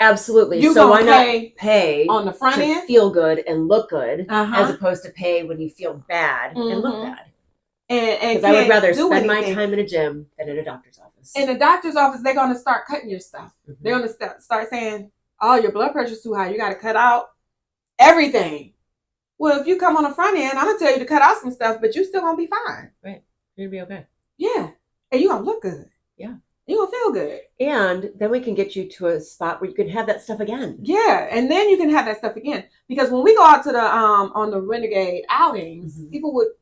Absolutely. So why not pay on the front end? Feel good and look good as opposed to pay when you feel bad and look bad. Because I would rather spend my time in a gym than in a doctor's office. In a doctor's office, they're going to start cutting your stuff. Mm-hmm. They're going to start saying, oh, your blood pressure's too high. You got to cut out everything. Well, if you come on the front end, I'm going to tell you to cut out some stuff, but you still going to be fine. Right. You're going to be okay. Yeah. And you're going to look good. Yeah. You're going to feel good. And then we can get you to a spot where you can have that stuff again. Yeah. And then you can have that stuff again. Because when we go out to the, on the Renegade outings, people would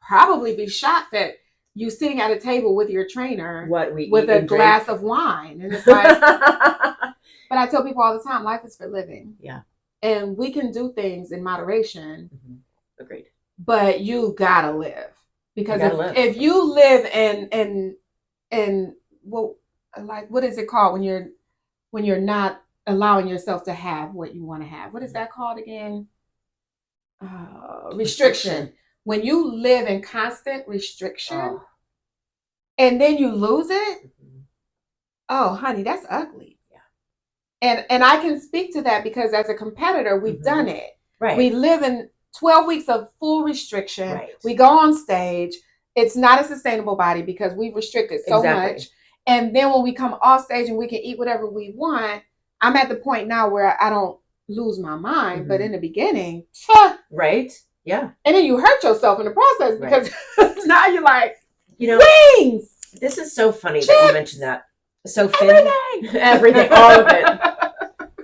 probably be shocked that you sitting at a table with your trainer with a glass of wine. And it's like, but I tell people all the time, life is for living. Yeah. And we can do things in moderation. Mm-hmm. Agreed. But you gotta live. Because if you live and well, like, what is it called when you're not allowing yourself to have what you want to have? What is that called again? Restriction. When you live in constant restriction and then you lose it, oh, honey, that's ugly. Yeah. And I can speak to that because as a competitor, we've done it. Right. We live in 12 weeks of full restriction. Right. We go on stage. It's not a sustainable body because we've restricted so much. And then when we come off stage and we can eat whatever we want, I'm at the point now where I don't lose my mind. But in the beginning, right. Yeah. And then you hurt yourself in the process because now you're like, wings. This is so funny that you mentioned that. So Finn, everything, all of it.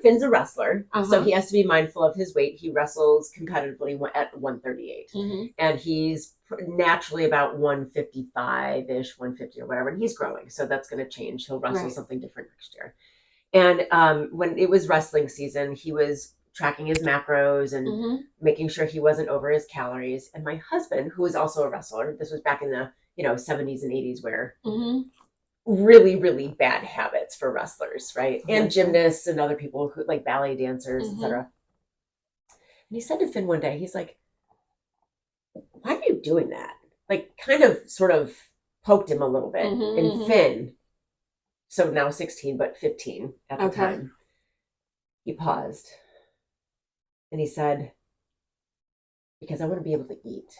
Finn's a wrestler, so he has to be mindful of his weight. He wrestles competitively at 138, and he's naturally about 155-ish, 150 or whatever, and he's growing, so that's going to change. He'll wrestle something different next year. And when it was wrestling season, he was tracking his macros and making sure he wasn't over his calories. And my husband, who is also a wrestler, this was back in the 70s and 80s where really, really bad habits for wrestlers, right? And gymnasts and other people who like ballet dancers, etc. And he said to Finn one day, he's like, why are you doing that? Like kind of sort of poked him a little bit. And Finn, so now 16, but 15 at the time, he paused. And he said, because I want to be able to eat.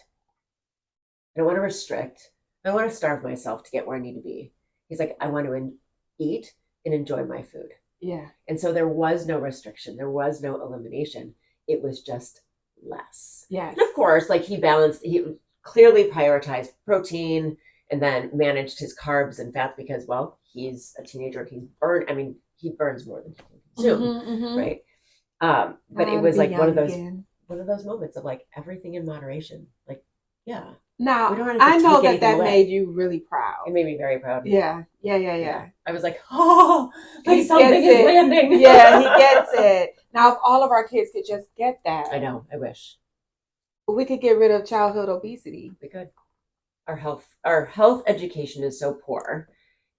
I don't want to restrict. I want to starve myself to get where I need to be. He's like, I want to eat and enjoy my food. Yeah. And so there was no restriction. There was no elimination. It was just less. Yes. And of course, like he clearly prioritized protein and then managed his carbs and fats because, well, he's a teenager. He burns more than he can consume, right? But it was like one of those moments of like everything in moderation. Like, yeah. Now, we don't have to I know take that anything away. made you really proud. It made me very proud. Yeah. I was like, oh, like He something gets is it. landing. Yeah, he gets it. Now, if all of our kids could just get that, I know. I wish we could get rid of childhood obesity. we could. Our health education is so poor,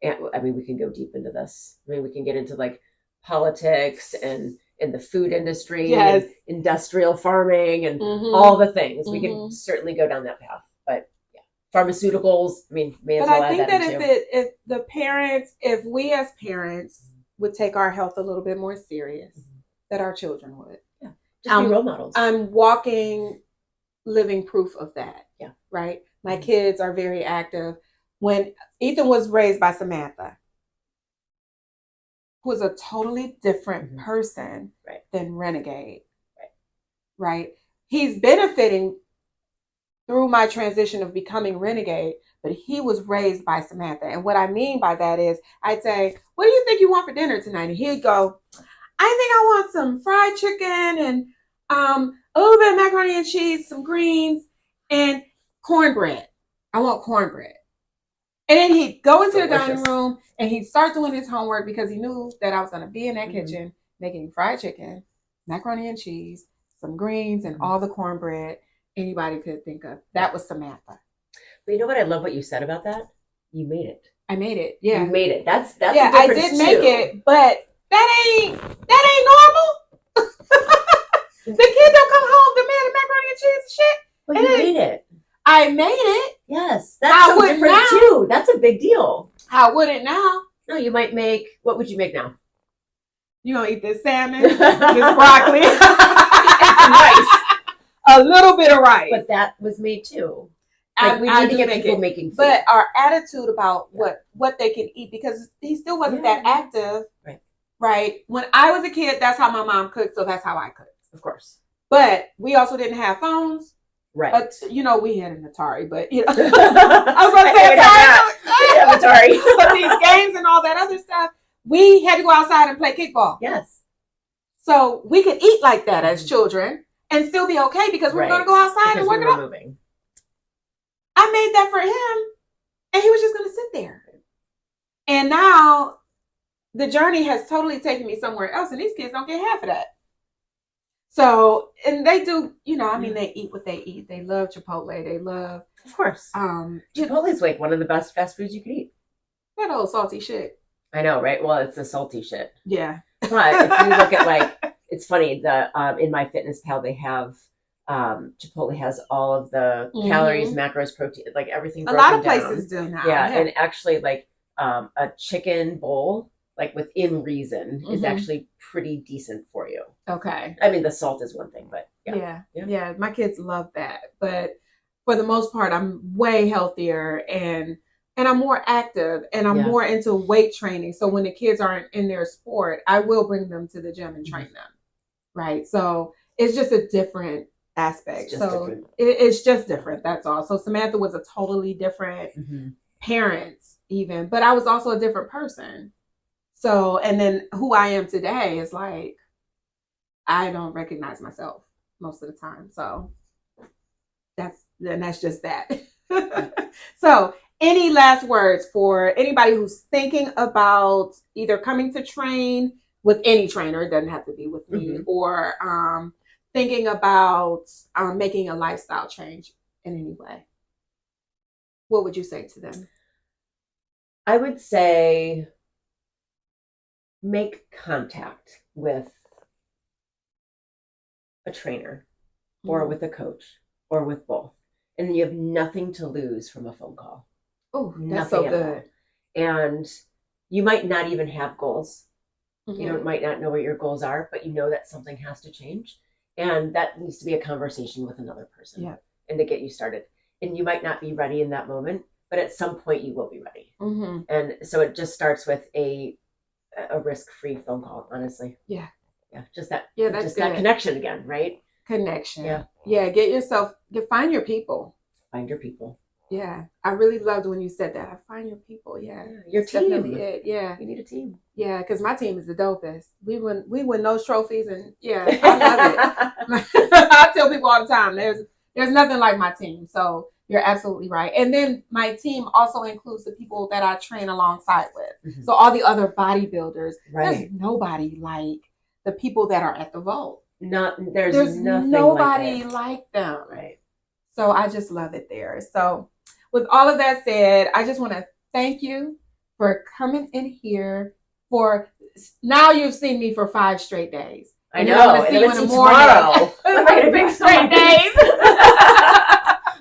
and I mean, we can go deep into this. I mean, we can get into like politics and in the food industry, Yes. and industrial farming, and Mhm. all the things. We Mhm. can certainly go down that path. But yeah, pharmaceuticals. I mean, may as But well I add think that that into. if we as parents would take our health a little bit more serious, that our children would. Yeah, just be role models. I'm walking, living proof of that. Yeah. Right? My kids are very active. When Ethan was raised by Samantha, who is a totally different person than Renegade. Right? He's benefiting through my transition of becoming Renegade, but he was raised by Samantha. And what I mean by that is I'd say, what do you think you want for dinner tonight? And he'd go, I think I want some fried chicken and a little bit of macaroni and cheese, some greens, and cornbread. I want cornbread. And then he'd go into the dining room and he'd start doing his homework because he knew that I was going to be in that kitchen making fried chicken, macaroni and cheese, some greens, and all the cornbread anybody could think of. That was Samantha. But you know what? I love what you said about that. You made it. I made it. Yeah. You made it. That's yeah, I did make it, but that ain't normal. The kid don't come home demanding macaroni and cheese and shit. Well, you made it. I made it. Yes, that's so different too. That's a big deal. How would it now? No, you might make. What would you make now? You gonna eat this salmon, this broccoli, and some rice, a little bit of rice. But that was made too. Like we need to get people making food. But our attitude about what they can eat, because he still wasn't that active. Right. When I was a kid, that's how my mom cooked, so that's how I cooked. Of course. But we also didn't have phones. Right. We had an Atari, but I was going to say Atari. So these games and all that other stuff, we had to go outside and play kickball. Yes. So we could eat like that as children and still be okay because we're going to go outside and work it out. Moving. I made that for him, and he was just going to sit there. And now the journey has totally taken me somewhere else, and these kids don't get half of that. So, and they do, they eat what they eat. They love Chipotle. They love, of course. Chipotle's like one of the best fast foods you can eat. That old salty shit. I know, right? Well, it's the salty shit. Yeah. But if you look at it's funny. In MyFitnessPal they have Chipotle has all of the calories, macros, protein, like everything. A lot of places do now. Yeah, and actually, a chicken bowl, like within reason, is actually pretty decent for you. Okay. I mean, the salt is one thing, but yeah. My kids love that, but for the most part, I'm way healthier and I'm more active and I'm more into weight training. So when the kids aren't in their sport, I will bring them to the gym and train them. Right. So it's just a different aspect. It's just different. That's all. So Samantha was a totally different parent even, but I was also a different person. So, and then who I am today is like, I don't recognize myself most of the time. So that's just that. So any last words for anybody who's thinking about either coming to train with any trainer, it doesn't have to be with me, or thinking about making a lifestyle change in any way? What would you say to them? I would say make contact with a trainer or with a coach or with both. And you have nothing to lose from a phone call. Oh, that's so good. And you might not even have goals. You might not know what your goals are, but you know that something has to change. And that needs to be a conversation with another person and to get you started. And you might not be ready in that moment, but at some point you will be ready. And so it just starts with a a risk-free phone call, honestly. Yeah. Yeah, just that. Yeah, that's just that good. connection again, right? Connection. Yeah. Yeah, find your people. Find your people. Yeah, I really loved when you said that. Find your people. Yeah, Your that's team. definitely it. Yeah, You need a team. yeah, because my team is the dopest. We win those trophies, and yeah, I love it. I tell people all the time, there's nothing like my team. So you're absolutely right. And then my team also includes the people that I train alongside with. Mhm. So all the other bodybuilders, Right. there's nobody like the people that are at the vault. There's nothing nobody like them. Right. So I just love it there. So with all of that said, I just want to thank you for coming in here. For now, you've seen me for 5 straight days. I know. I'm And see then you in the tomorrow. I'm gonna 6 straight days.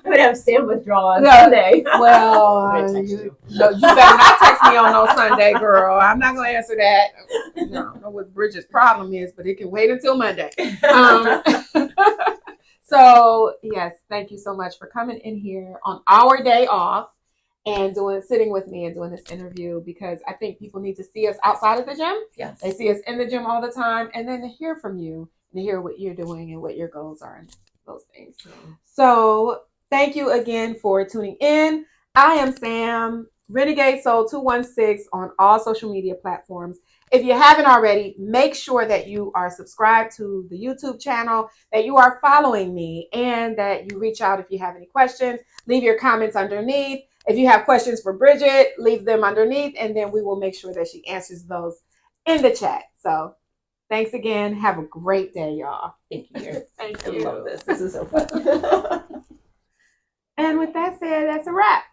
I'm gonna have Sam withdrawal on Sunday. Well, I'm gonna text you. No, you better not text me on no Sunday, girl. I'm not gonna answer that. I don't know what Bridgette's problem is, but it can wait until Monday. So yes, thank you so much for coming in here on our day off and sitting with me and doing this interview, because I think people need to see us outside of the gym. Yes. They see us in the gym all the time, and then to hear from you and to hear what you're doing and what your goals are and those things. So thank you again for tuning in. I am Sam, Renegade Soul 216 on all social media platforms. If you haven't already, make sure that you are subscribed to the YouTube channel, that you are following me, and that you reach out if you have any questions. Leave your comments underneath. If you have questions for Bridgette, leave them underneath, and then we will make sure that she answers those in the chat. So thanks again. Have a great day, y'all. Thank you. Thank I you. love this. This is so fun. And with that said, that's a wrap.